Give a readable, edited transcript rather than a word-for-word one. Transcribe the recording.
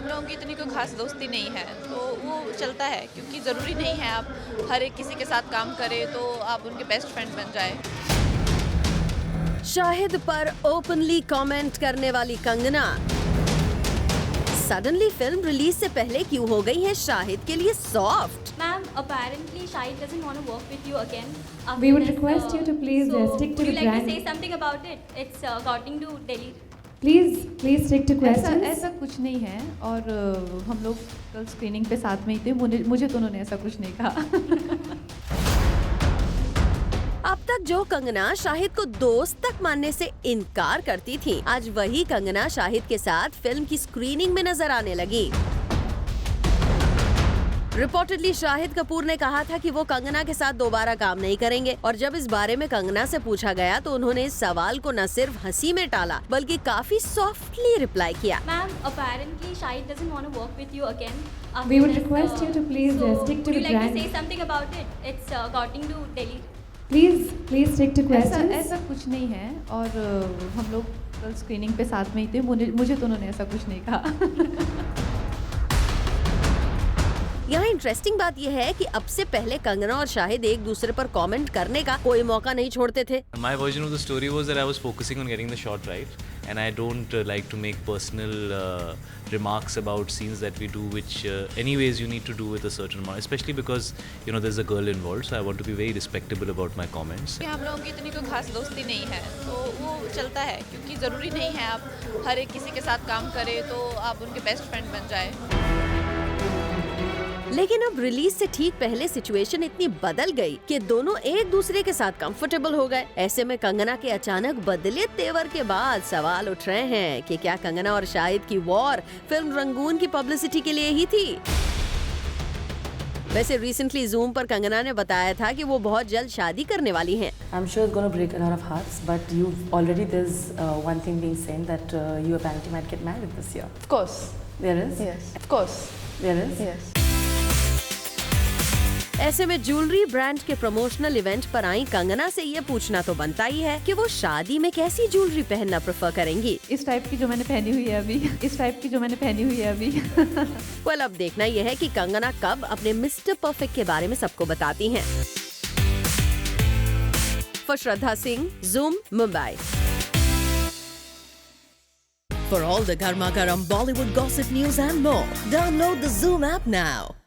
हम लोगों की इतनी कोई खास दोस्ती नहीं है, तो वो चलता है क्योंकि ज़रूरी नहीं है आप हर एक किसी के साथ काम करें तो आप उनके बेस्ट फ्रेंड बन जाए। शाहिद पर ओपनली कमेंट करने वाली कंगना सडनली फिल्म रिलीज से पहले क्यों हो गई है शाहिद के लिए soft? Ma'am, apparently Shahid doesn't want to work with you again. We would After this, request you to please, so stick to would the you like brand. to say something about it? It's according to Delhi. Please stick to ऐसा questions. ऐसा कुछ नहीं है और हम लोग कल screening पे साथ में ही थे। मुझे तो उन्होंने ऐसा कुछ नहीं कहा। अब तक जो कंगना शाहिद को दोस्त तक मानने से इनकार करती थी, आज वही कंगना शाहिद के साथ फिल्म की स्क्रीनिंग में नजर आने लगी। रिपोर्टेडली शाहिद कपूर ने कहा था कि वो कंगना के साथ दोबारा काम नहीं करेंगे और जब इस बारे में कंगना से पूछा गया तो उन्होंने इस सवाल को न सिर्फ हंसी में टाला बल्कि काफी सॉफ्टली रिप्लाई किया। Ma'am, apparently Shahid doesn't want to work with you again. After We would this, request you to please, so stick to would you the like brand. to say something about it? It's according to Delhi. Please stick to questions. ऐसा कुछ नहीं है और हम लोग कल screening पे साथ में ही थे। मुझे तो उन्होंने ऐसा कुछ नहीं कहा। यहाँ इंटरेस्टिंग बात यह है कि अब से पहले कंगना और शाहिद एक दूसरे पर कमेंट करने का कोई मौका नहीं छोड़ते थे। My version of the story was that I was focusing on getting the shot right, and I don't like to make personal remarks about scenes that we do, which anyways you need to do with a certain amount, especially because there's a girl involved, so I want to be very respectable about my comments. कि हम लोगों की इतनी कोई खास दोस्ती नहीं है, तो वो चलता है क्योंकि ज़रूरी नहीं है आप हर एक किसी के साथ काम करें तो आप उनके बेस्ट फ्रेंड बन जाए। लेकिन अब रिलीज से ठीक पहले सिचुएशन इतनी बदल गई कि दोनों एक दूसरे के साथ कंफर्टेबल हो गए। ऐसे में कंगना के अचानक बदले तेवर के बाद सवाल उठ रहे हैं कि क्या कंगना और शाहिद की वॉर फिल्म रंगून की पब्लिसिटी के लिए ही थी? वैसे रिसेंटली जूम पर कंगना ने बताया था कि वो बहुत जल्द शादी करने वाली हैं। I'm sure it's going to break a lot of hearts, but there's one thing being said that you apparently might get married this year. Of course. There is? Yes. Of course. There is? Yes. ऐसे में jewellery brand के promotional event पर आई कंगना से ये पूछना तो बनता ही है कि वो शादी में कैसी ज्वेलरी पहनना प्रेफर करेंगी। इस टाइप की जो मैंने पहनी हुई है अभी। वेल, अब देखना यह है कि कंगना कब अपने मिस्टर परफेक्ट के बारे में सबको बताती हैं। For Shraddha Singh, zoom, Mumbai. For all the Garma Garam Bollywood gossip news and more, download the Zoom app now.